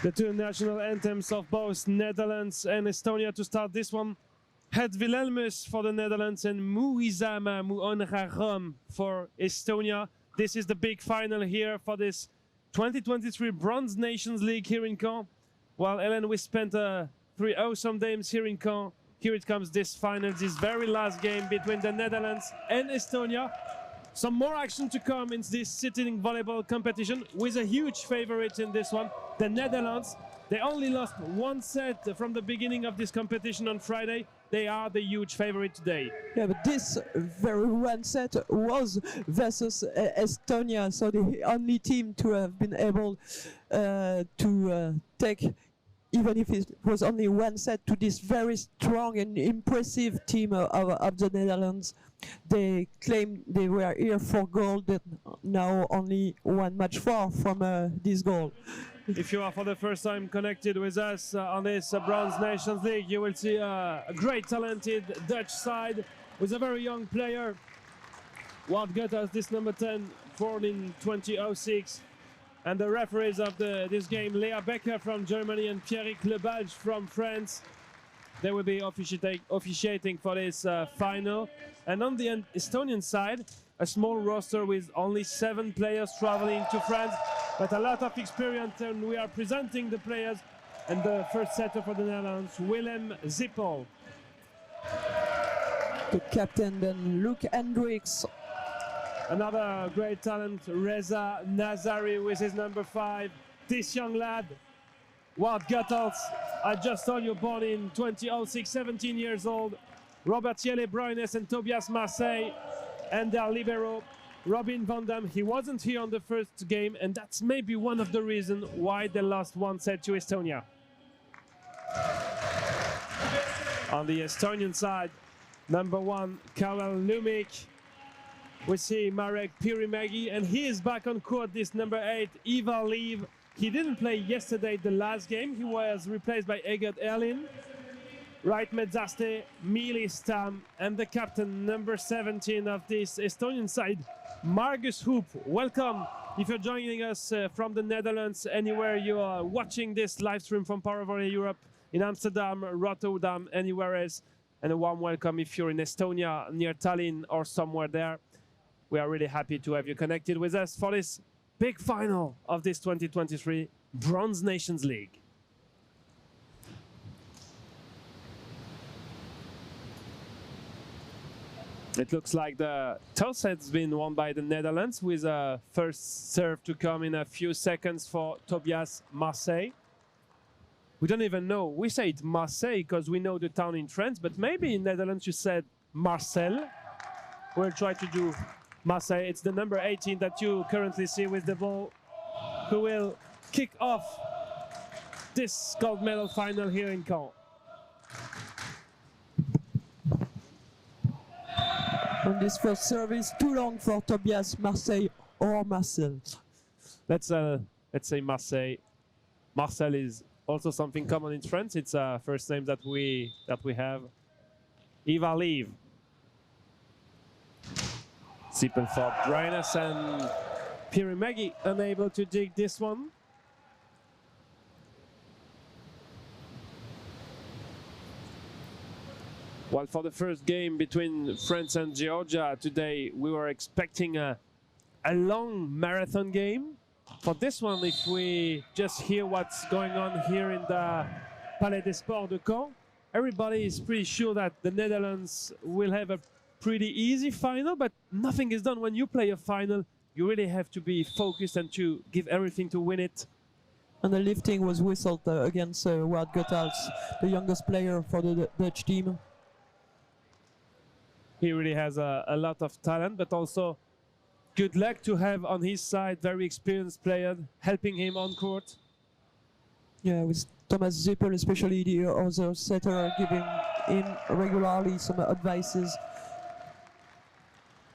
The two national anthems of both Netherlands and Estonia to start this one. Het Wilhelmus for the Netherlands and Muizama Muonagagam for Estonia. This is the big final here for this 2023 Bronze Nations League here in Caen. While Ellen, we spent 3 awesome games here in Caen. Here it comes, this final, this very last game between the Netherlands and Estonia. Some more action to come in this sitting volleyball competition with a huge favorite in this one, the Netherlands. They only lost 1 set from the beginning of this competition on Friday. They are the huge favorite today. Yeah, but this very 1 set was versus Estonia, so the only team to have been able to take, even if it was only 1 set, to this very strong and impressive team of the Netherlands. They claimed they were here for gold, and now only 1 match far from this goal. If you are for the first time connected with us on this Bronze Nations League, you will see a great talented Dutch side with a very young player. Wout Gutters, this number 10, born in 2006. And the referees of this game, Lea Becker from Germany and Pierrick Lebadge from France. They will be officiating for this final. And on the Estonian side, a small roster with only 7 players traveling to France, but a lot of experience, and we are presenting the players. And the first setter for the Netherlands, Willem Zippel. The captain then Luke Hendricks. Another great talent, Reza Nazari with his number 5. This young lad, Wout Guttels, I just told you, born in 2006, 17 years old. Robert Jelle Bruines and Tobias Marseille, and their libero, Robin van Dam. He wasn't here on the first game, and that's maybe one of the reasons why they lost 1 set to Estonia. On the Estonian side, number 1, Karel Lumik. We see Marek Pirimägi, and he is back on court, this number 8, Ivar Liv. He didn't play yesterday, the last game. He was replaced by Egert Erlin. Right Medzaste, Mili Stam, and the captain, number 17 of this Estonian side, Margus Hoop. Welcome if you're joining us from the Netherlands, anywhere you are watching this live stream from Paravolley Europe, in Amsterdam, Rotterdam, anywhere else. And a warm welcome if you're in Estonia, near Tallinn or somewhere there. We are really happy to have you connected with us for this big final of this 2023 Bronze Nations League. It looks like the toss has been won by the Netherlands, with a first serve to come in a few seconds for Tobias Marseille. We don't even know. We say it Marseille because we know the town in France, but maybe in Netherlands you said Marcel. We'll try to do Marseille. It's the number 18 that you currently see with the ball, who will kick off this gold medal final here in Caen. And this first service too long for Tobias Marseille or Marcel. Let's say Marseille. Marcel is also something common in France. It's a first name that we have. Ivar Liv. Zippel for Bruines, and Pirimägi unable to dig this one. While for the first game between France and Georgia today, we were expecting a long marathon game. For this one, if we just hear what's going on here in the Palais des Sports de Caen, everybody is pretty sure that the Netherlands will have a pretty easy final, but nothing is done. When you play a final, you really have to be focused and to give everything to win it. And the lifting was whistled against Wout Guttels, the youngest player for the Dutch team. He really has a lot of talent, but also good luck to have on his side very experienced player helping him on court. Yeah, with Thomas Zippel, especially the other setter, giving him regularly some advices.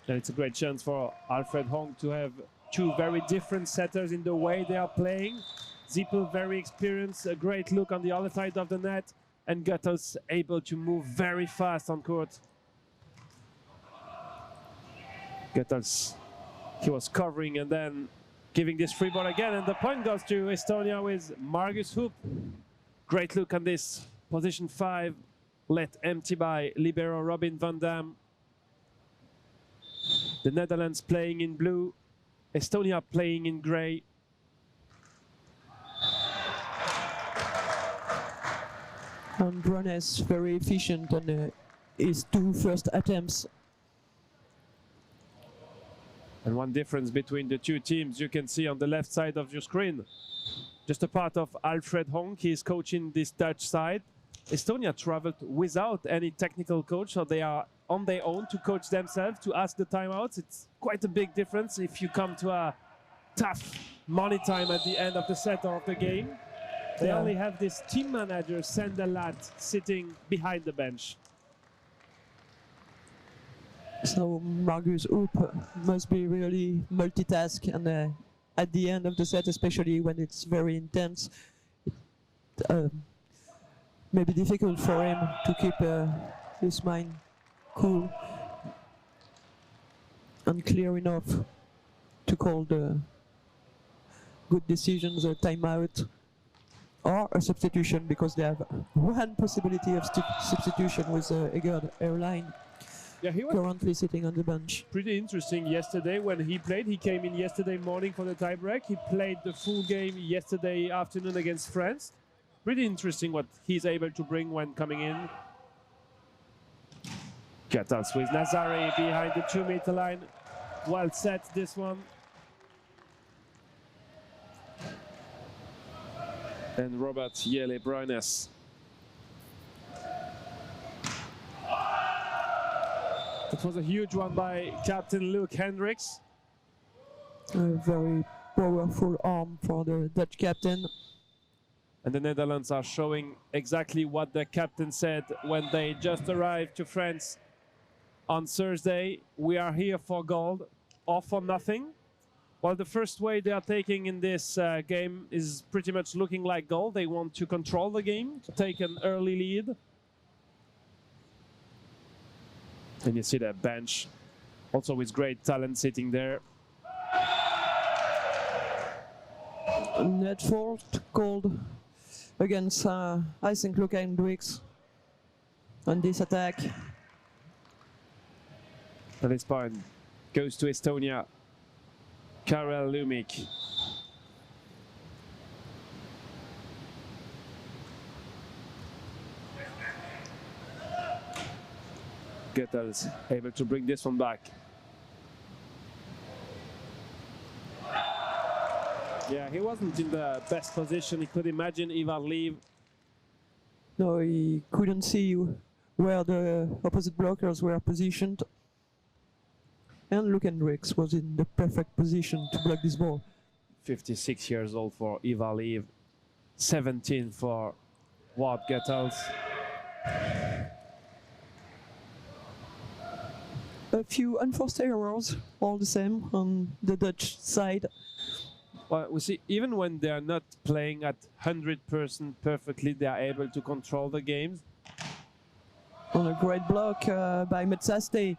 And it's a great chance for Alfred Hong to have 2 very different setters in the way they are playing. Zippel very experienced, a great look on the other side of the net, and Guttels able to move very fast on court. Guttels, he was covering and then giving this free ball again, and the point goes to Estonia with Margus Hoop. Great look on this position 5, let empty by libero Robin van Dam. The Netherlands playing in blue, Estonia playing in grey. And Brunes very efficient on his 2 first attempts. And one difference between the two teams you can see on the left side of your screen. Just a part of Alfred Honk, he is coaching this Dutch side. Estonia traveled without any technical coach, so they are on their own to coach themselves, to ask the timeouts. It's quite a big difference if you come to a tough money time at the end of the set or of the game. They only have this team manager, Sander Latt, sitting behind the bench. So Margus Hoop must be really multitask, and at the end of the set, especially when it's very intense, it may be difficult for him to keep his mind cool and clear enough to call the good decisions, a timeout or a substitution, because they have one possibility of substitution with Egerd Airline. Yeah, he was currently sitting on the bench. Pretty interesting yesterday when he played. He came in yesterday morning for the tiebreak. He played the full game yesterday afternoon against France. Pretty interesting what he's able to bring when coming in. Kettles with Nazari behind the 2-meter line. Well set, this one. And Robert Jelle Bruines. It was a huge one by Captain Luke Hendricks. A very powerful arm for the Dutch captain. And the Netherlands are showing exactly what the captain said when they just arrived to France on Thursday. We are here for gold or for nothing. Well, the first way they are taking in this game is pretty much looking like gold. They want to control the game, to take an early lead. And you see that bench, also with great talent sitting there. Net fault called against, I think, Luke Hendricks on this attack. And this point goes to Estonia. Karel Lumik. Kettles able to bring this one back. Yeah, he wasn't in the best position he could imagine, Ivar Leave. No, he couldn't see where the opposite blockers were positioned. And Luke Hendricks was in the perfect position to block this ball. 56 years old for Ivar Leave. 17 for Wout Kettles. A few unforced errors, all the same, on the Dutch side. Well, we see, even when they are not playing at 100% perfectly, they are able to control the games. On a great block by Metsaste.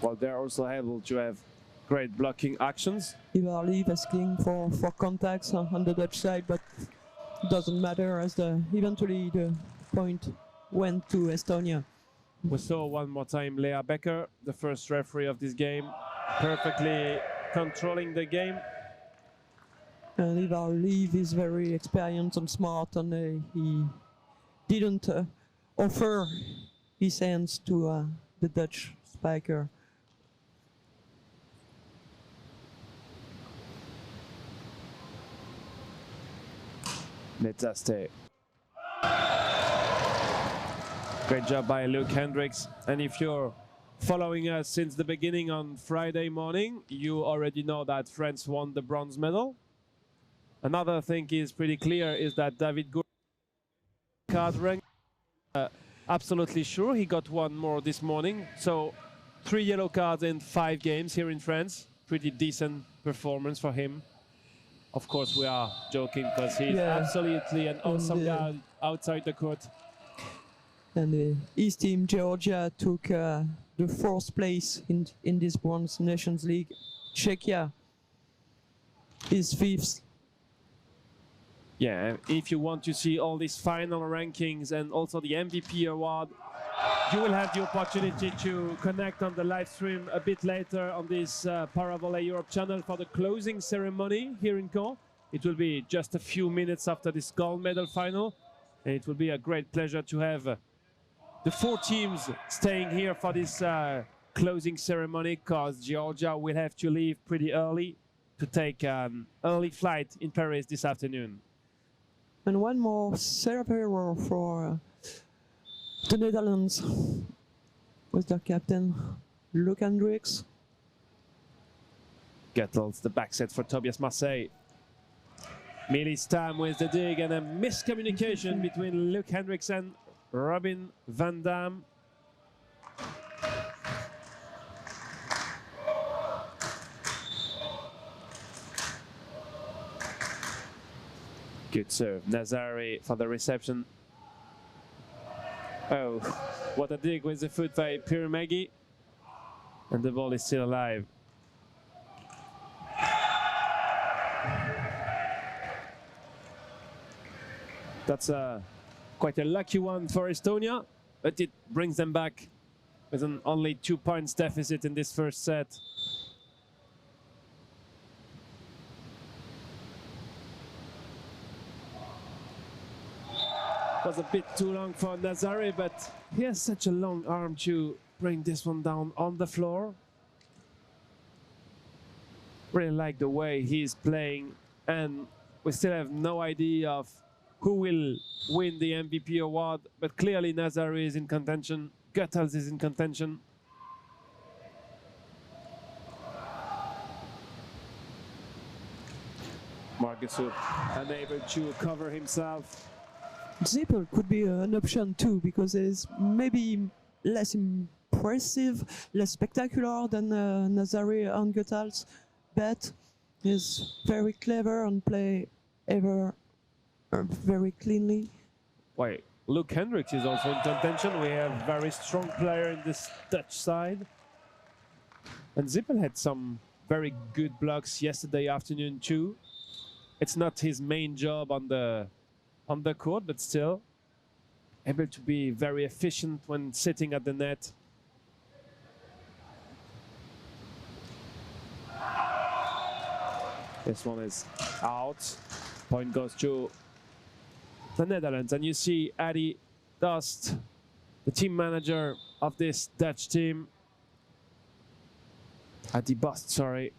Well, they're also able to have great blocking actions. Ivar Leave asking for contacts on the Dutch side, but doesn't matter, as eventually the point went to Estonia. We saw one more time Lea Becker, the first referee of this game, perfectly controlling the game. And Ivar Leave is very experienced and smart, and he didn't offer his hands to the Dutch spiker. Metsaste. Great job by Luke Hendricks. And if you're following us since the beginning on Friday morning, you already know that France won the bronze medal. Another thing is pretty clear is that David card rank, absolutely sure he got one more this morning. So 3 yellow cards in 5 games here in France. Pretty decent performance for him. Of course, we are joking because he's absolutely an awesome guy outside the court. And the East team, Georgia, took the 4th place in this Bronze Nations League. Czechia is 5th. Yeah, if you want to see all these final rankings and also the MVP award, you will have the opportunity to connect on the live stream a bit later on this Paravolley Europe channel for the closing ceremony here in Caen. It will be just a few minutes after this gold medal final. And it will be a great pleasure to have the 4 teams staying here for this closing ceremony, because Georgia will have to leave pretty early to take an early flight in Paris this afternoon. And one more server for the Netherlands with their captain, Luc Hendricks. Guttels, the back set for Tobias Marseille. Millie Stam with the dig, and a miscommunication between Luc Hendricks and Robin van Dam. Good serve, Nazari for the reception. Oh, what a dig with the foot by Pirimagi. And the ball is still alive. That's quite a lucky one for Estonia, but it brings them back with an only 2 points deficit in this first set. Was a bit too long for Nazari, but he has such a long arm to bring this one down on the floor. Really like the way he's playing, and we still have no idea of who will win the MVP award, but clearly Nazari is in contention, Guttels is in contention. Margusup unable to cover himself. Zippel could be an option too, because it's maybe less impressive, less spectacular than Nazari and Guttels, but is very clever and play very cleanly. Wait, Luc Hendricks is also in contention. We have a very strong player in this Dutch side. And Zippel had some very good blocks yesterday afternoon too. It's not his main job on the court, but still able to be very efficient when sitting at the net. This one is out. Point goes to the Netherlands, and you see Adi Dust, the team manager of this Dutch team. Adi Bust, sorry.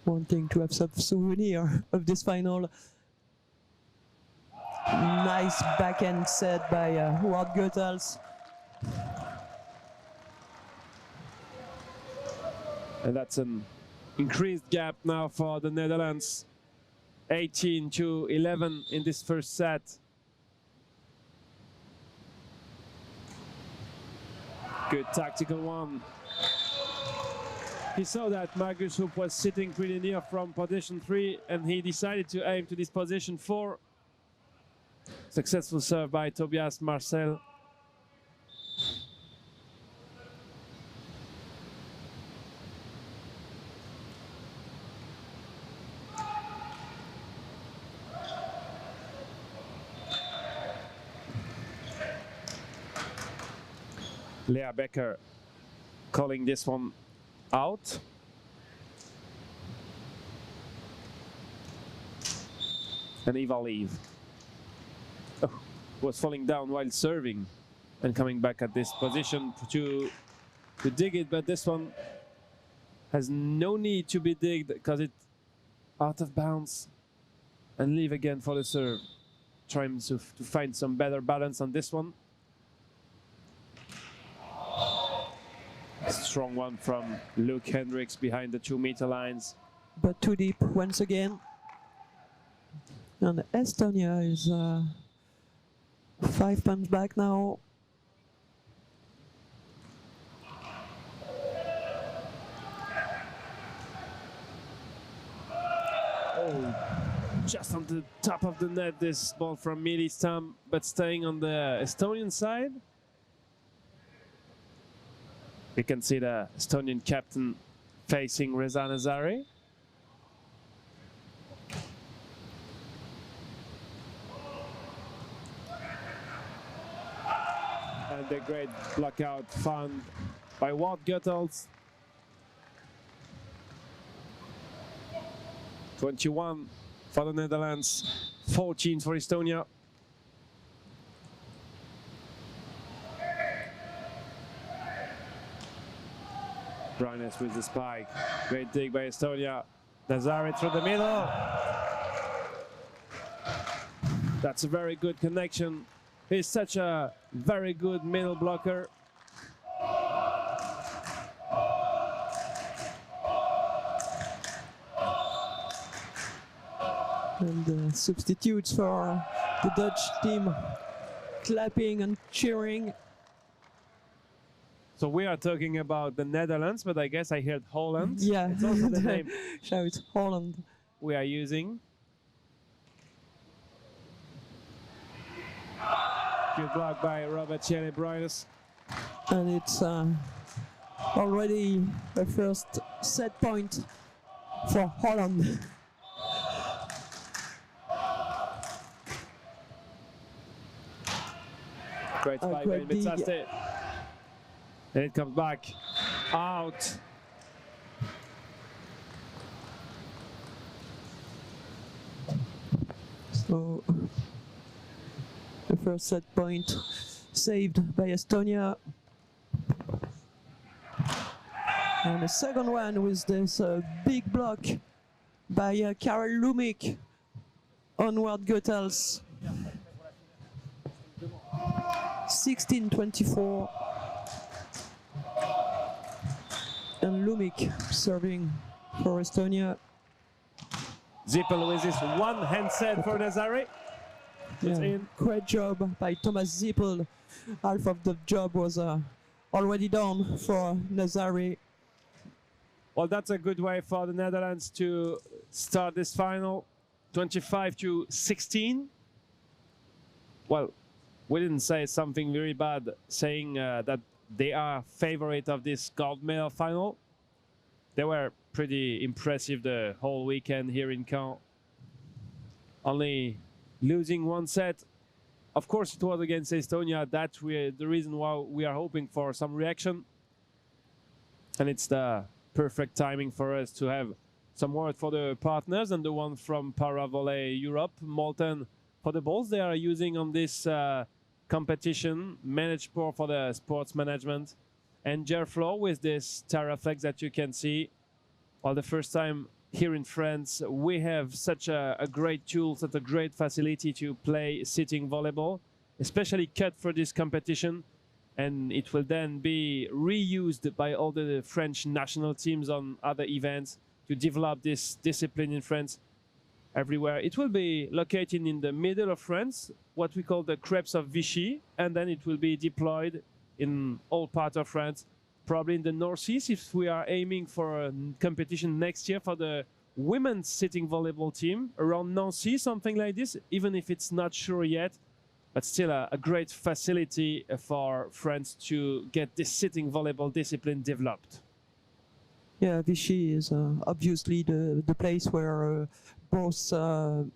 Wanting to have some souvenir of this final. Nice backhand set by Howard Guttels. And that's an increased gap now for the Netherlands. 18-11 in this first set. Good tactical one. He saw that Margusup was sitting pretty near from position 3, and he decided to aim to this position 4. Successful serve by Tobias Marcel. Lea Becker calling this one out. And Eva Leave. Oh, was falling down while serving and coming back at this position to dig it, but this one has no need to be digged because it's out of bounds. And Leave again for the serve. Trying to find some better balance on this one. Strong one from Luc Hendricks behind the 2-meter lines. But too deep once again. And Estonia is 5 points back now. Oh, just on the top of the net, this ball from Millie Stam, but staying on the Estonian side. You can see the Estonian captain facing Reza Nazari. And the great blockout found by Wout Goethals. 21 for the Netherlands, 14 for Estonia. Brynäs with the spike. Great dig by Estonia. Nazari through the middle. That's a very good connection. He's such a very good middle blocker. And the substitutes for the Dutch team clapping and cheering. So we are talking about the Netherlands, but I guess I heard Holland. Yeah, It's also the name shout Holland. we are using. Good block by Robert Brynäs. And it's already the first set point for Holland. Great spike by great dig. Metsaste. And it comes back out. So the first set point saved by Estonia. And the second one with this big block by Karel Lumik on Wout Goethals. 16-24. And Lumik serving for Estonia. Zippel with this one hand set for Nazari. It's Yeah, in. great job by Thomas Zippel. Half of the job was already done for Nazari. Well, that's a good way for the Netherlands to start this final. 25-16. Well, we didn't say something very bad saying that they are favorite of this gold medal final. They were pretty impressive the whole weekend here in Caen. Only losing one set. Of course, it was against Estonia. That's the reason why we are hoping for some reaction. And it's the perfect timing for us to have some word for the partners and the one from Para Volley Europe, Molten, for the balls they are using on this competition, Manageport for the sports management, and Gerflow with this Terraflex that you can see. Well, the first time here in France, we have such a great tool, such a great facility to play sitting volleyball, especially cut for this competition. And it will then be reused by all the French national teams on other events to develop this discipline in France everywhere. It will be located in the middle of France, what we call the Crepes of Vichy, and then it will be deployed in all parts of France, probably in the northeast if we are aiming for a competition next year for the women's sitting volleyball team around Nancy, something like this, even if it's not sure yet. But still a great facility for France to get this sitting volleyball discipline developed. Yeah, Vichy is obviously the place where both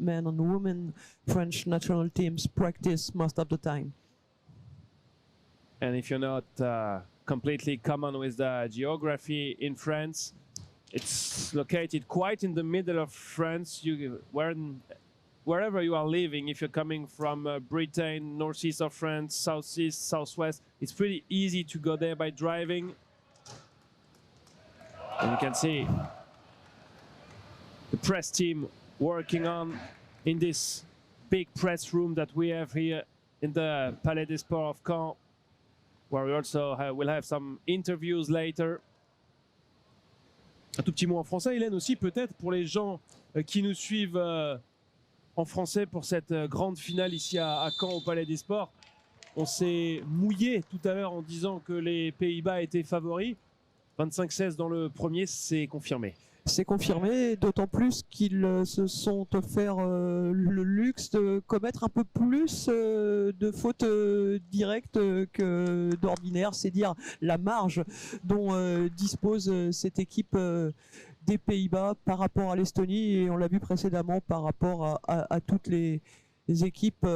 men and women French national teams practice most of the time. And if you're not completely common with the geography in France, it's located quite in the middle of France. Wherever you are living, if you're coming from Britain, northeast of France, southeast, southwest, it's pretty easy to go there by driving. And you can see the press team working on in this big press room that we have here in the Palais des Sports of Caen, where we also will have some interviews later. Un tout petit mot en français, Hélène, aussi peut-être pour les gens qui nous suivent en français pour cette grande finale ici à Caen au Palais des Sports. On s'est mouillé tout à l'heure en disant que les Pays-Bas étaient favoris. 25-16 dans le premier, c'est confirmé. C'est confirmé, d'autant plus qu'ils se sont offerts le luxe de commettre un peu plus de fautes directes que d'ordinaire, c'est dire la marge dont dispose cette équipe des Pays-Bas par rapport à l'Estonie, et on l'a vu précédemment par rapport à toutes les équipes,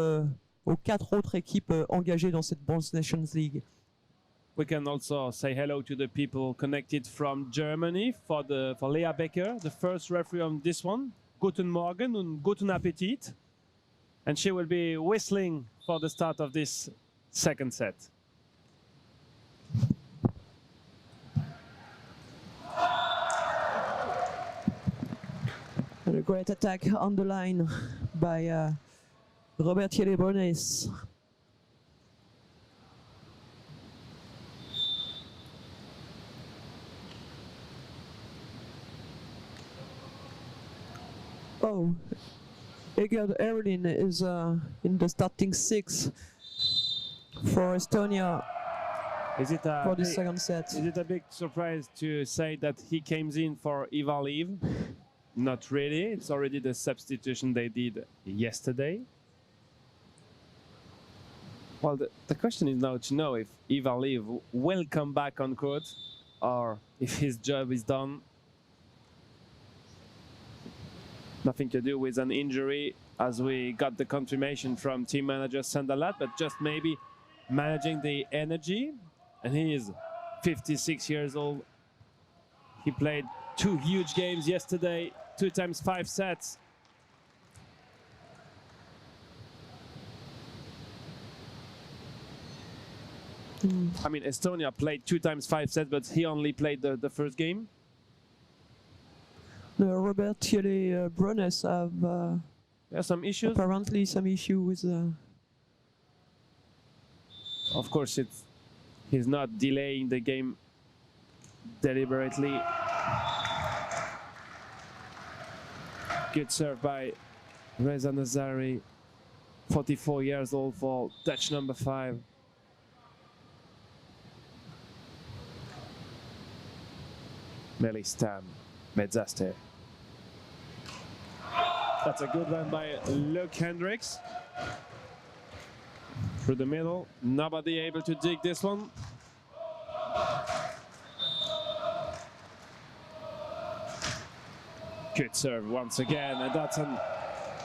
aux 4 autres équipes engagées dans cette Bronze Nations League. We can also say hello to the people connected from Germany for Lea Becker, the first referee on this one. Guten Morgen und guten Appetit. And she will be whistling for the start of this second set. And a great attack on the line by Robert Thierry-Brones. Oh, Egert Erlin is in the starting 6 for Estonia for the second set. Is it a big surprise to say that he came in for Ivan Lev? Not really. It's already the substitution they did yesterday. Well, the question is now to know if Ivan Lev will come back on court or if his job is done. Nothing to do with an injury, as we got the confirmation from team manager Sandalat, but just maybe managing the energy. And he is 56 years old. He played 2 huge games yesterday, 2 times 5 sets. I mean, Estonia played 2 times 5 sets, but he only played the first game. Robert Thierry-Brones have some issues. Apparently, some issue with. Of course, he's not delaying the game deliberately. Good serve by Reza Nazari, 44 years old, for Dutch number 5. Melistan Medzaste. That's a good one by Luke Hendricks. Through the middle, nobody able to dig this one. Good serve once again, and that's an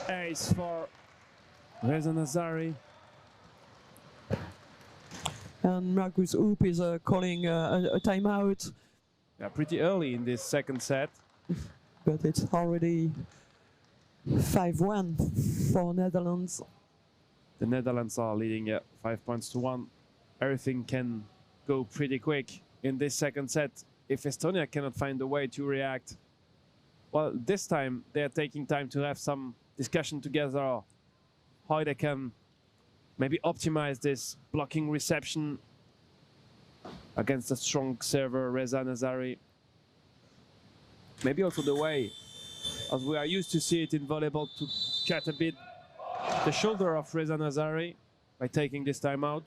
ace for Reza Nazari. And Marcus Hoop is calling a timeout. Yeah, pretty early in this second set. But it's already 5-1 for Netherlands. The Netherlands are leading 5 points to 1. Everything can go pretty quick in this second set if Estonia cannot find a way to react. Well, this time they're taking time to have some discussion together how they can maybe optimize this blocking reception against a strong server, Reza Nazari. Maybe also the way, as we are used to see it in volleyball, to cut a bit the shoulder of Reza Nazari by taking this time out.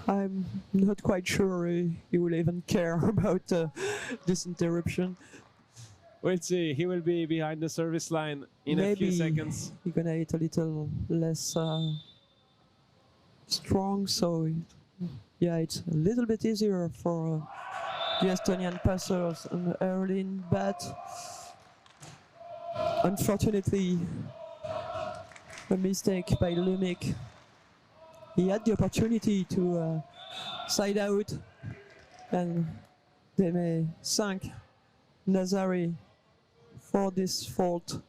I'm not quite sure he will even care about this interruption. We'll see. He will be behind the service line in a few seconds. He's gonna hit a little less strong, so yeah, it's a little bit easier for the Estonian passers and Erlin, but unfortunately a mistake by Lumic. He had the opportunity to side out, and they may thank Nazari for this fault.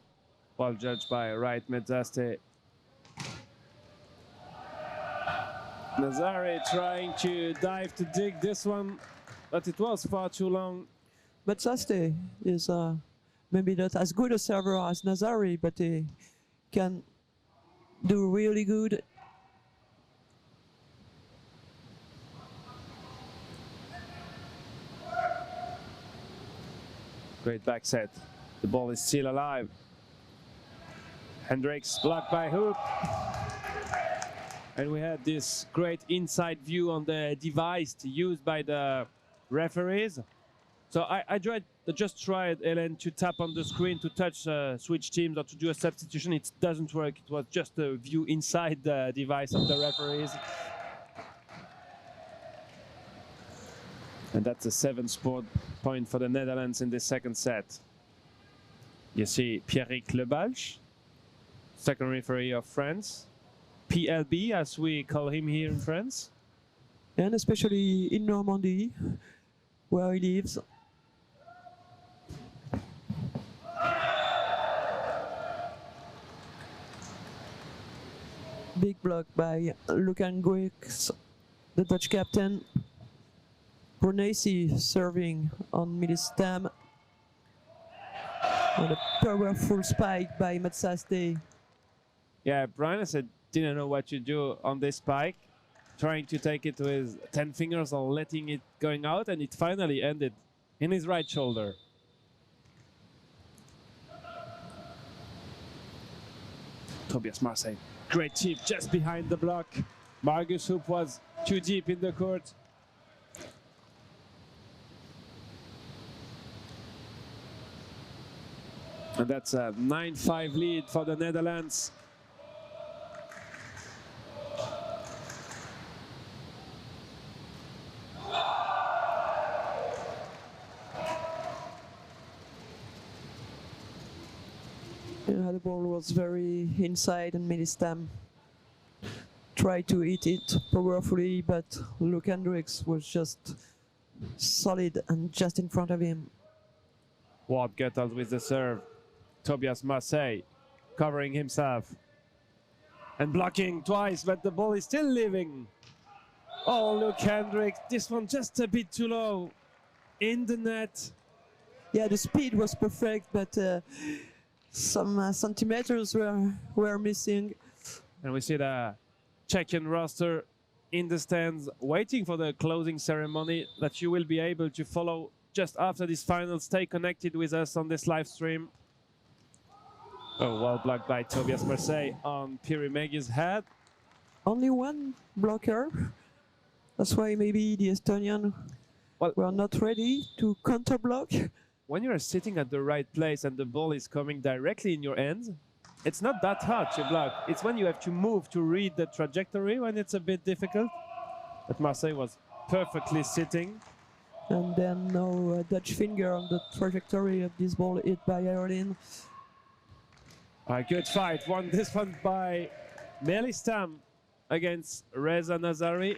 Well judged by Right Medzaste. Nazari trying to dive to dig this one, but it was far too long. Medzaste is maybe not as good a server as Nazari, but he can do really good. Great back set. The ball is still alive. Hendricks blocked by Hoop. And we had this great inside view on the device used by the referees. So I just tried, Hélène, to tap on the screen to touch switch teams or to do a substitution. It doesn't work. It was just a view inside the device of the referees. And that's a 7th point for the Netherlands in the second set. You see Pierrick Lebalch, second referee of France. PLB, as we call him here in France. And especially in Normandy, where he lives. Big block by Lucan Grix, the Dutch captain. Brunesi serving on Milistam. And a powerful spike by Matsaste. Yeah, Brunesi didn't know what to do on this spike, trying to take it with 10 fingers or letting it going out, and it finally ended in his right shoulder. Tobias Marseille, great tip just behind the block. Margus Hoop was too deep in the court. And that's a 9-5 lead for the Netherlands. Yeah, the ball was very inside and Milistam tried to hit it powerfully, but Luke Hendricks was just solid and just in front of him. Ward Guttels with the serve. Tobias Marseille covering himself and blocking twice, but the ball is still living. Oh, Luke Hendricks, this one just a bit too low in the net. Yeah, the speed was perfect, but some centimeters were missing. And we see the Czechian roster in the stands waiting for the closing ceremony that you will be able to follow just after this final. Stay connected with us on this live stream. Oh, well blocked by Tobias Marseille on Pirimegi's head. Only one blocker. That's why maybe the Estonian were not ready to counter block. When you're sitting at the right place and the ball is coming directly in your hands, it's not that hard to block. It's when you have to move to read the trajectory when it's a bit difficult. But Marseille was perfectly sitting. And then no Dutch finger on the trajectory of this ball hit by Erlin. A good fight. This one by Melistam against Reza Nazari.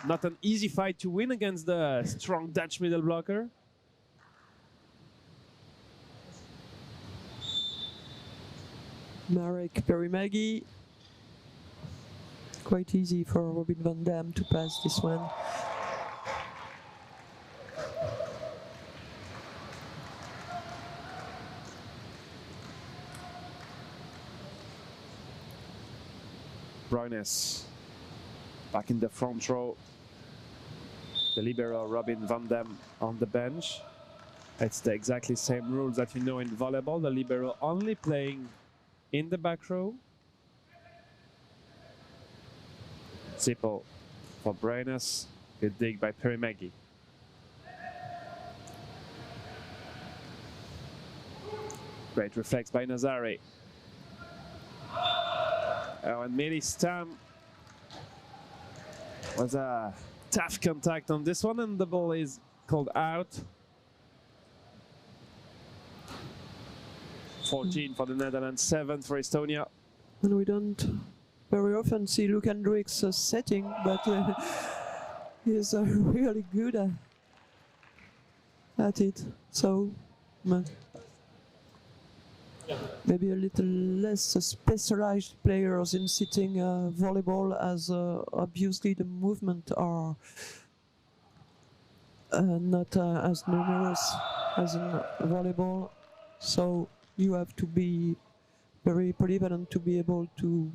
Not an easy fight to win against the strong Dutch middle blocker. Marek Perimagi. Quite easy for Robin van Dam to pass this one. Bruines back in the front row. The libero Robin van Dam on the bench. It's the exactly same rules that you know in volleyball. The libero only playing in the back row. Zippel for Bruines. Good dig by Perimagi. Great reflex by Nazari. Oh, and Melistam was a tough contact on this one, and the ball is called out. 14 for the Netherlands, 7 for Estonia. And we don't very often see Luke Hendricks setting, but he's really good at it. So maybe a little less specialized players in sitting volleyball, as obviously the movement are not as numerous as in volleyball. So you have to be very polyvalent to be able to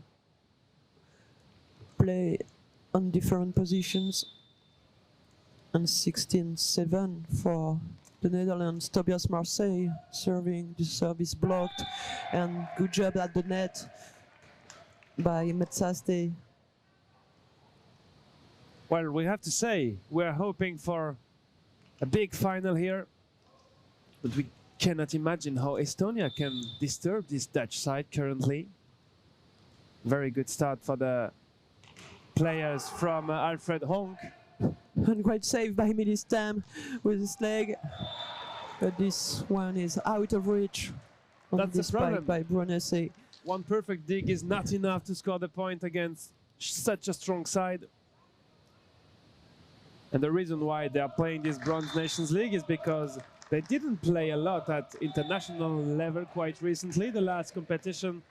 play on different positions. And 16-7 for the Netherlands. Tobias Marseille serving, the service blocked, and good job at the net by Metsaste. Well, we have to say we're hoping for a big final here. But we cannot imagine how Estonia can disturb this Dutch side currently. Very good start for the players from Alfred Honk. And great save by Milistam with his leg. But this one is out of reach. That's the problem. By Brunesse. One perfect dig is not enough to score the point against such a strong side. And the reason why they are playing this Bronze Nations League is because they didn't play a lot at international level quite recently. The last competition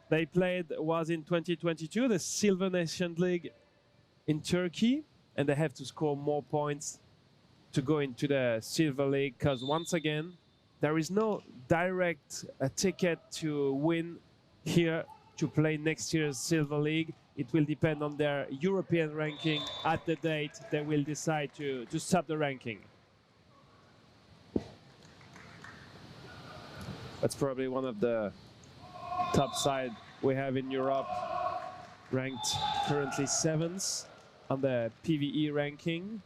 they played was in 2022, the Silver Nations League in Turkey. And they have to score more points to go into the Silver League, because once again, there is no direct ticket to win here to play next year's Silver League. It will depend on their European ranking. At the date they will decide to sub the ranking. That's probably one of the top side we have in Europe, ranked currently 7th on the PVE ranking.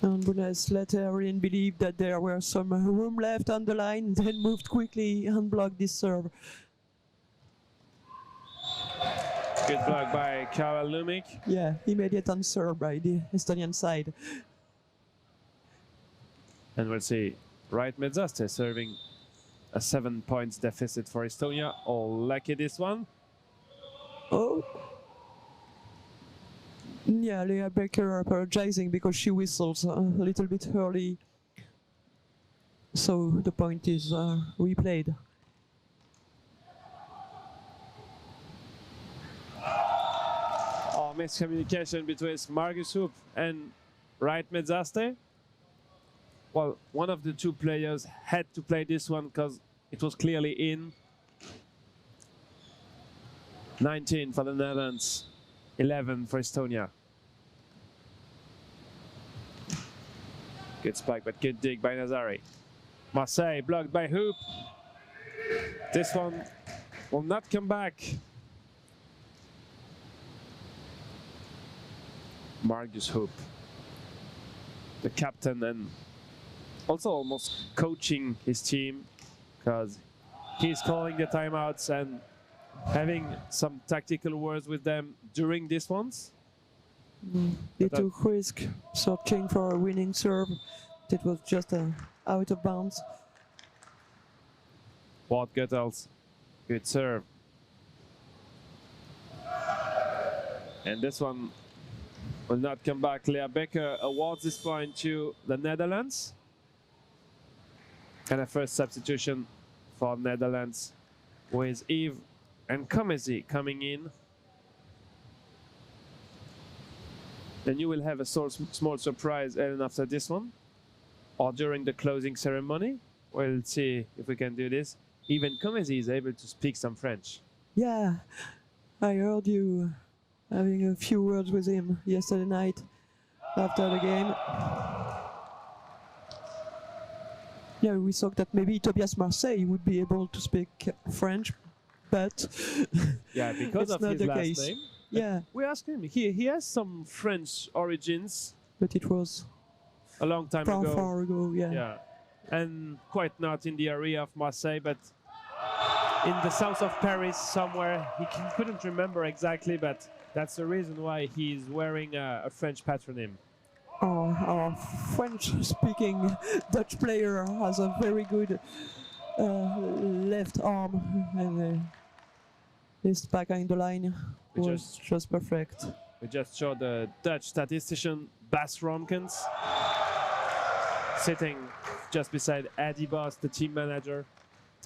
And Brunesse let Erin believe that there were some room left on the line, then moved quickly and blocked this serve. Good block by Karel Lumik. Yeah, immediate answer by the Estonian side. And we'll see Right Medzaste serving a 7 points deficit for Estonia. All lucky this one. Oh. Yeah, Leah Becker apologizing because she whistles a little bit early. So the point is replayed. Oh, miscommunication between Margus Hoop and Right Medzaste. Well, one of the two players had to play this one because it was clearly in. 19 for the Netherlands, 11 for Estonia. Good spike, but good dig by Nazari. Marseille blocked by Hoop. This one will not come back. Margus Hoop, the captain, and also almost coaching his team, because he's calling the timeouts and having some tactical words with them during these ones. They took risk searching for a winning serve. It was just out of bounds. Walt Goethals, good serve. And this one will not come back. Leah Becker awards this point to the Netherlands. And a first substitution for Netherlands with Eve and Komesi coming in. Then you will have a small surprise, Ellen, after this one, or during the closing ceremony. We'll see if we can do this. Even Komesi is able to speak some French. Yeah, I heard you having a few words with him yesterday night after the game. Yeah, we thought that maybe Tobias Marseille would be able to speak French, but yeah, because of his last name. Yeah, we asked him. He has some French origins, but it was a long time ago. Far ago, yeah. Yeah, and quite not in the area of Marseille, but in the south of Paris somewhere. He couldn't remember exactly, but that's the reason why he's wearing a French patronym. Our French-speaking Dutch player has a very good left arm, and his back in the line was just perfect. We just showed the Dutch statistician Bas Romkens sitting just beside Eddie Boss, the team manager.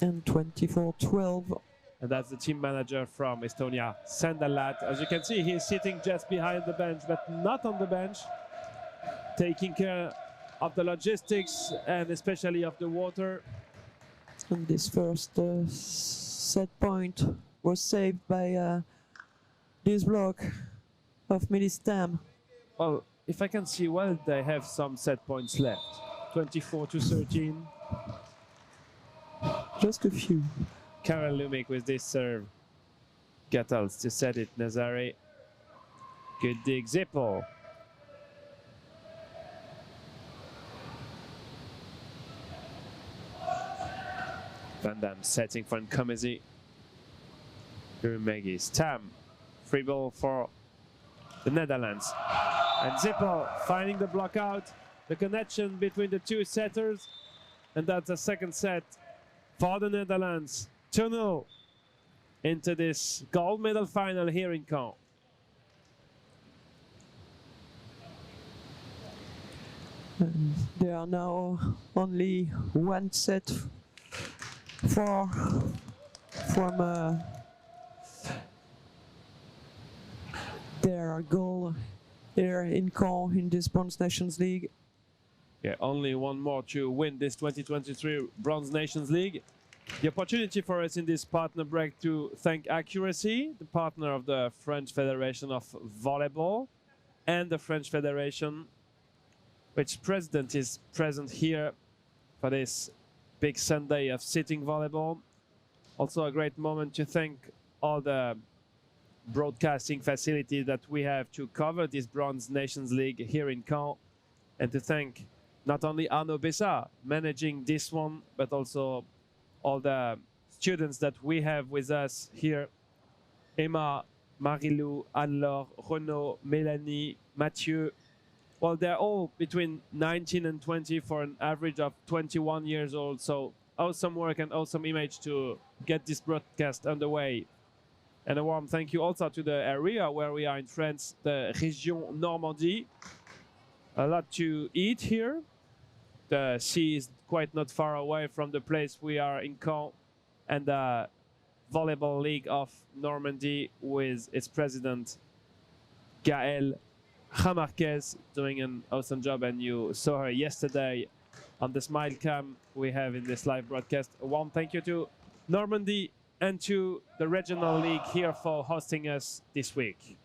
And 24-12. And that's the team manager from Estonia, Sandalat. As you can see, he's sitting just behind the bench, but not on the bench, taking care of the logistics and especially of the water. And this first set point was saved by this block of Milistam. Well, if I can see well, they have some set points left. 24-13. Just a few. Karel Lumik with this serve. Goethals to set it, Nazari. Good dig, Zippel. Van Dam setting for Nkomezi. Maggie. Stam. Free ball for the Netherlands. And Zippel finding the block out. The connection between the two setters. And that's a second set for the Netherlands. 2-0 into this gold medal final here in Caen. There are now only one set from their goal here in Caen in this Bronze Nations League. Yeah, only one more to win this 2023 Bronze Nations League. The opportunity for us in this partner break to thank Accuracy, the partner of the French Federation of Volleyball, and the French Federation, which president is present here for this big Sunday of sitting volleyball. Also a great moment to thank all the broadcasting facility that we have to cover this Bronze Nations League here in Caen, and to thank not only Arnaud Bessa managing this one, but also all the students that we have with us here. Emma, Marilou, Anne-Laure, Renaud, Mélanie, Mathieu. Well, they're all between 19 and 20 for an average of 21 years old. So awesome work and awesome image to get this broadcast underway. And a warm thank you also to the area where we are in France, the Région Normandie. A lot to eat here. The sea is quite not far away from the place we are in Caen, and the Volleyball League of Normandy with its president, Gaëlle Ramarquez, doing an awesome job, and you saw her yesterday on the smile cam we have in this live broadcast. A warm thank you to Normandy and to the regional league here for hosting us this week.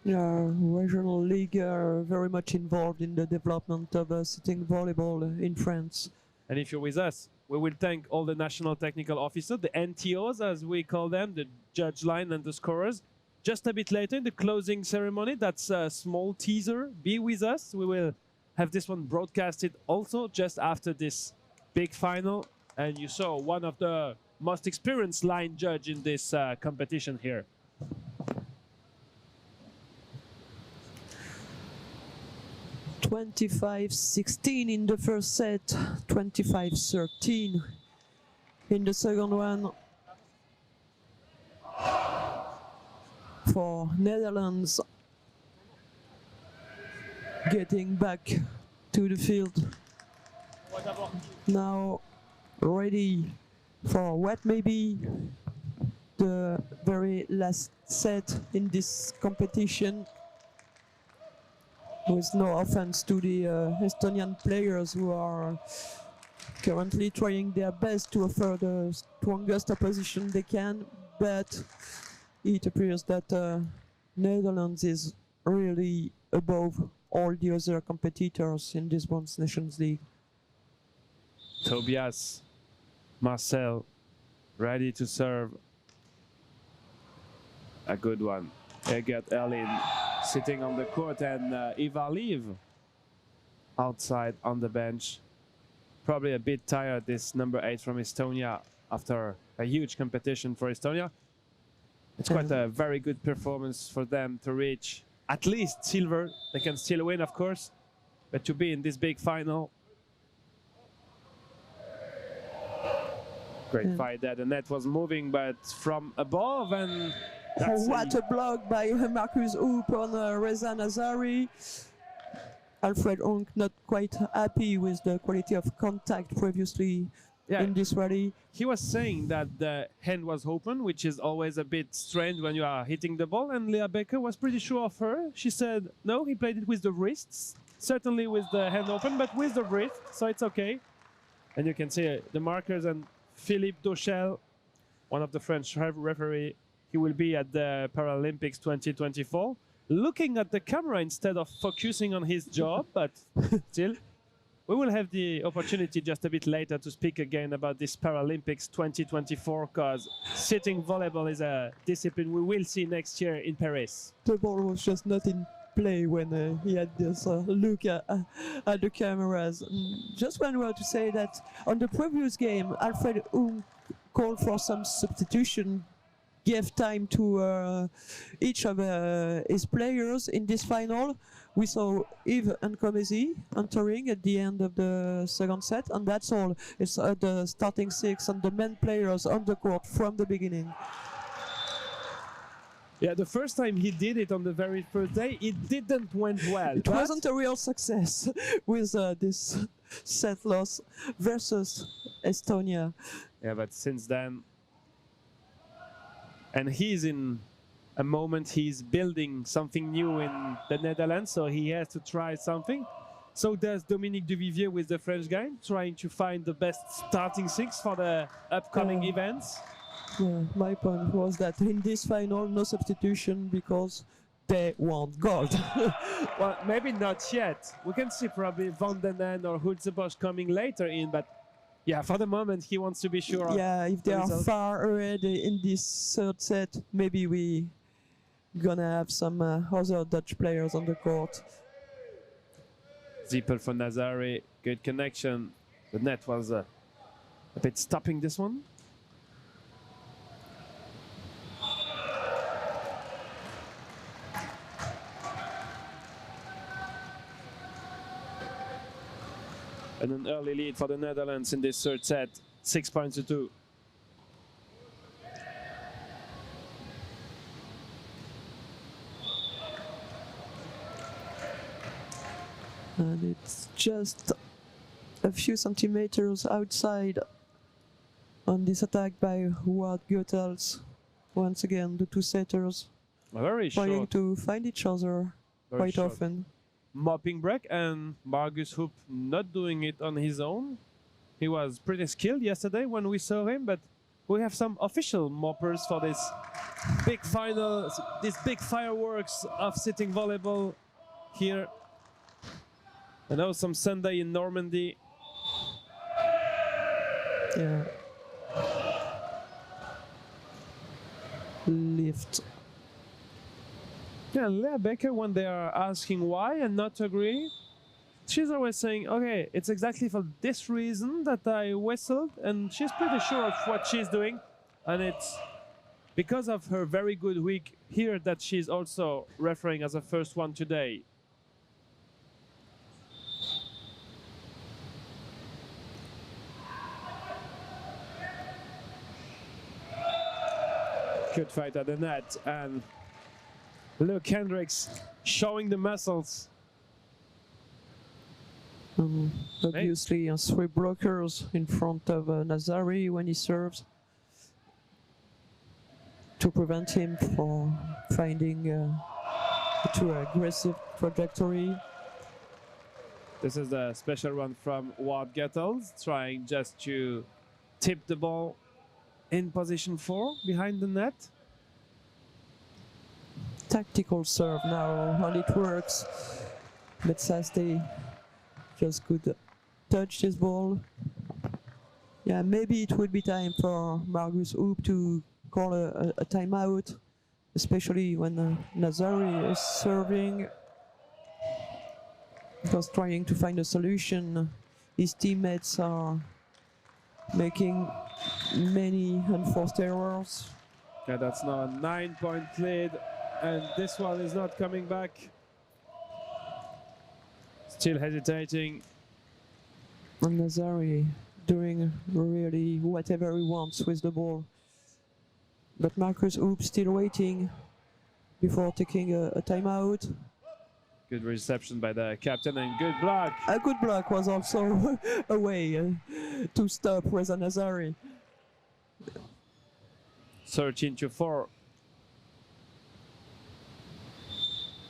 Yeah, regional league are very much involved in the development of sitting volleyball in France. And if you're with us, we will thank all the national technical officers, the NTOs as we call them, the judge line and the scorers. Just a bit later in the closing ceremony, that's a small teaser. Be with us. We will have this one broadcasted also just after this big final. And you saw one of the most experienced line judge in this competition here. 25-16 in the first set, 25-13 in the second one for Netherlands, getting back to the field. Now ready for what may be the very last set in this competition. With no offense to the Estonian players who are currently trying their best to offer the strongest opposition they can, but it appears that Netherlands is really above all the other competitors in this Bronze Nations League. Tobias, Marcel, ready to serve. A good one. Eget Erlin sitting on the court, and Ivar Liv outside on the bench. Probably a bit tired, this number 8 from Estonia, after a huge competition for Estonia. It's quite a very good performance for them to reach at least silver. They can still win, of course, but to be in this big final. Great fight there. The net was moving, but from above, and what a block by Marcus Hoop on Reza Nazari. Alfred Onk not quite happy with the quality of contact previously in this rally. He was saying that the hand was open, which is always a bit strange when you are hitting the ball, and Leah Becker was pretty sure of her. She said, no, he played it with the wrists, certainly with the hand open, but with the wrist, so it's okay. And you can see the markers, and Philippe Dauchel, one of the French referee, he will be at the Paralympics 2024, looking at the camera instead of focusing on his job, but still, we will have the opportunity just a bit later to speak again about this Paralympics 2024, because sitting volleyball is a discipline we will see next year in Paris. The ball was just not in play when he had this look at the cameras. Just one word to say that on the previous game, Alfred called for some substitution, gave time to each of his players. In this final, we saw Yves and Comesi entering at the end of the second set, and that's all. It's the starting six and the main players on the court from the beginning. Yeah, the first time he did it on the very first day, it didn't went well. It wasn't a real success with this set loss versus Estonia. Yeah, but since then, and he's in a moment he's building something new in the Netherlands, so he has to try something. So does Dominique Duvivier with the French guy, trying to find the best starting six for the upcoming events. Yeah, my point was that in this final, no substitution because they want gold. Well, maybe not yet. We can see probably Van den Ende or Hulzebosch coming later in, but yeah, for the moment he wants to be sure. Yeah, if they the are result. far ahead in this third set, maybe we gonna have some other Dutch players on the court. Zippel for Nazari, good connection. The net was a bit stopping this one. And an early lead for the Netherlands in this third set, 6 points to 2. And it's just a few centimeters outside on this attack by Wout Goethals. Once again, the two setters Very trying short, to find each other very quite short. often. Mopping break, and Margus Hoop not doing it on his own. He was pretty skilled yesterday when we saw him, but we have some official moppers for this big final, this big fireworks of sitting volleyball here. I know some Sunday in Normandy. Yeah. Lift. Yeah, Lea Becker, when they are asking why and not agree, she's always saying, okay, it's exactly for this reason that I whistled, and she's pretty sure of what she's doing. And it's because of her very good week here that she's also refereeing as a first one today. Good fight at the net, and Luke Hendricks showing the muscles. Obviously, three blockers in front of Nazari when he serves to prevent him from finding a too aggressive trajectory. This is a special run from Wout Goethals, trying just to tip the ball in position 4 behind the net. Tactical serve now, and it works. But Sastey just could touch this ball. Yeah, maybe it would be time for Margus Hoop to call a timeout, especially when Nazari is serving. Because trying to find a solution, his teammates are making many unforced errors. Yeah, that's now a 9-point lead, and this one is not coming back. Still hesitating. And Nazari doing really whatever he wants with the ball. But Marcus Hoop still waiting before taking a timeout. Good reception by the captain and good block. A good block was also a way to stop Reza Nazari. 13-4.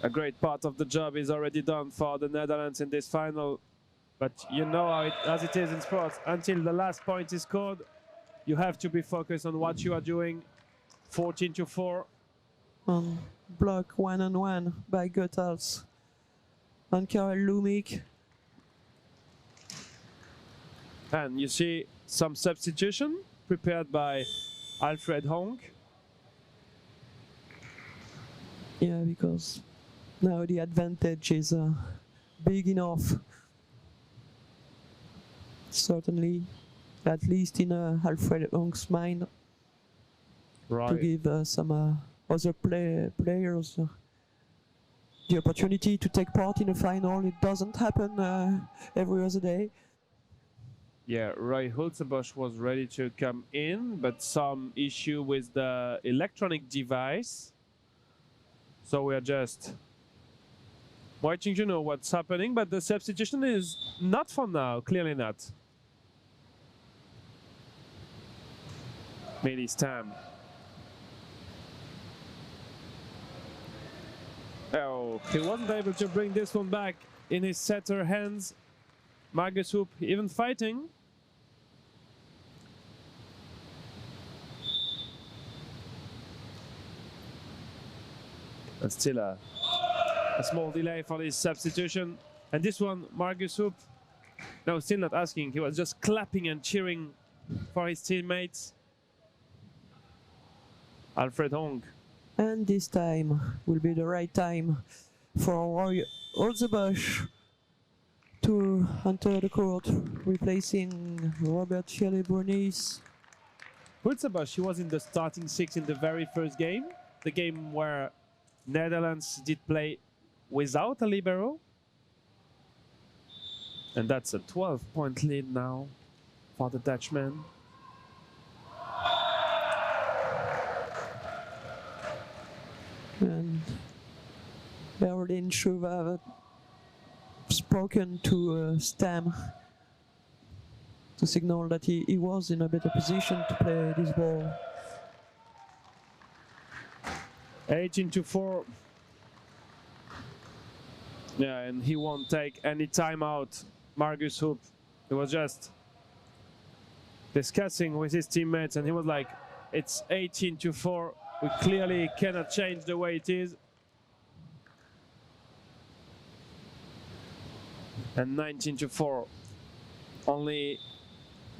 A great part of the job is already done for the Netherlands in this final. But you know how as it is in sports, until the last point is scored, you have to be focused on what you are doing. 14-4. Block 1-on-1 by Goethals and Karel Lumik. And you see some substitution prepared by Alfred Honk. Yeah, because Now the advantage is big enough. Certainly, at least in Alfred Hong's mind, to give some other players the opportunity to take part in a final. It doesn't happen every other day. Yeah, Roy Hultebosch was ready to come in, but some issue with the electronic device. So we are just waiting to know what's happening, but the substitution is not for now, clearly not. Melis Tam. Oh, he wasn't able to bring this one back in his setter hands. Margus Hoop even fighting. But still a small delay for this substitution. And this one, Margus Hoop, no, still not asking. He was just clapping and cheering for his teammates. Alfred Hong. And this time will be the right time for Roy Hultebosch to enter the court, replacing Robert Shelley-Brunis. Hultebosch, he was in the starting six in the very first game, the game where Netherlands did play without a libero. And that's a 12-point lead now for the Dutchman. And Berlin should have spoken to Stam to signal that he was in a better position to play this ball. 18-4. Yeah, and he won't take any timeout, Margus Hoop. He was just discussing with his teammates and he was like, it's 18-4. We clearly cannot change the way it is. And 19-4. Only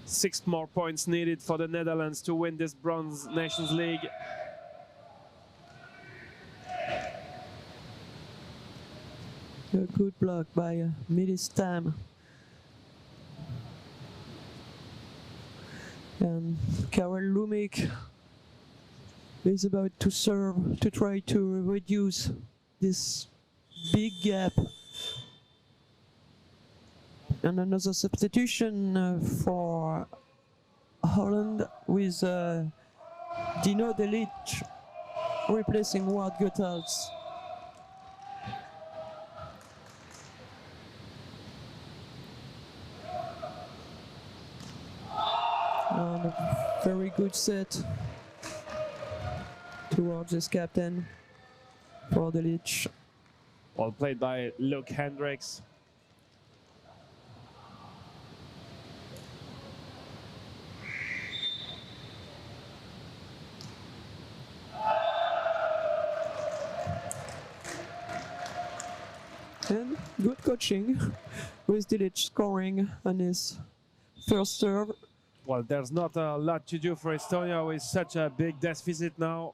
6 more points needed for the Netherlands to win this Bronze Nations League. A good block by Melis Tam. And Karel Lumik is about to serve to try to reduce this big gap. And another substitution for Holland with Dino Delic replacing Ward Goethals. And a very good set towards this captain for Delic. Well played by Luke Hendricks. And good coaching with Delic scoring on his first serve. Well, there's not a lot to do for Estonia with such a big deficit now.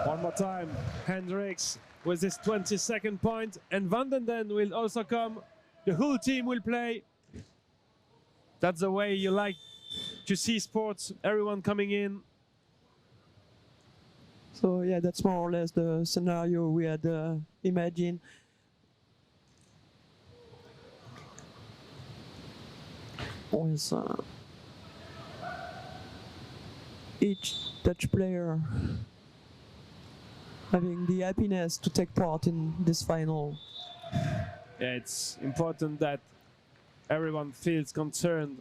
One more time, Hendricks with his 22nd point, and Van den Den will also come. The whole team will play. That's the way you like to see sports, everyone coming in. So yeah, that's more or less the scenario we had imagined. With each Dutch player having the happiness to take part in this final. Yeah, it's important that everyone feels concerned,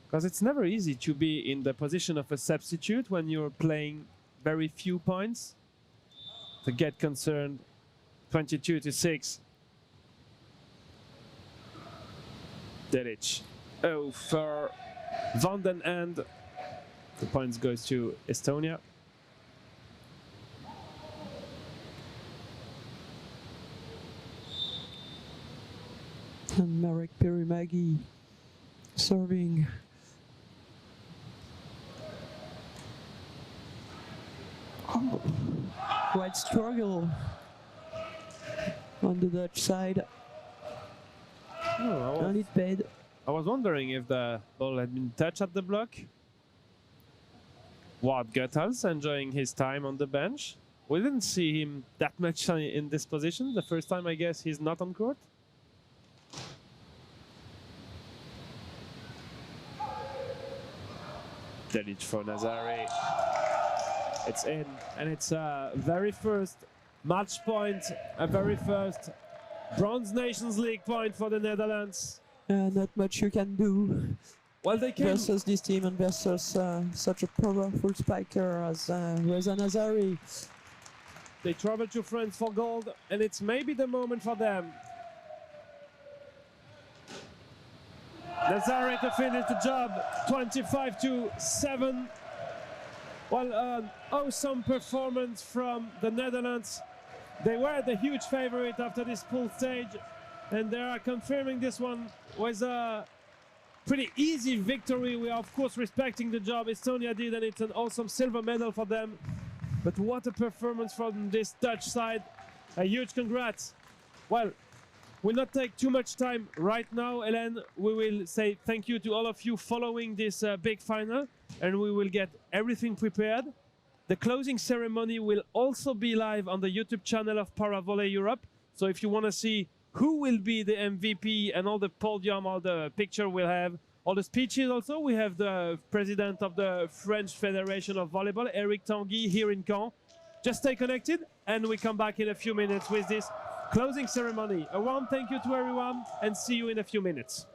because it's never easy to be in the position of a substitute when you're playing very few points. To get concerned. 22-6. Delic. Oh, for Van den End. The points goes to Estonia. And Marek Pirimagi serving. Oh, quite struggle on the Dutch side. Oh, And it paid. I was wondering if the ball had been touched at the block. Wout Goethals enjoying his time on the bench. We didn't see him that much in this position. The first time, I guess, he's not on court. Delic for Nazari. It's in, and it's a very first match point, a very first Bronze Nations League point for the Netherlands. Not much you can do Well, they can. versus this team and versus such a powerful spiker as Reza Nazari. They travel to France for gold, and it's maybe the moment for them. Nazari to finish the job, 25-7. Well, awesome performance from the Netherlands. They were the huge favorite after this pool stage, and they are confirming this one was a pretty easy victory. We are, of course, respecting the job Estonia did, and it's an awesome silver medal for them. But what a performance from this Dutch side. A huge congrats. Well, we'll not take too much time right now, Hélène. We will say thank you to all of you following this big final, and we will get everything prepared. The closing ceremony will also be live on the YouTube channel of Para Volley Europe. So if you want to see who will be the MVP and all the podium, all the picture we'll have, all the speeches also, we have the president of the French Federation of Volleyball, Eric Tanguy, here in Caen. Just stay connected, and we come back in a few minutes with this closing ceremony. A warm thank you to everyone, and see you in a few minutes.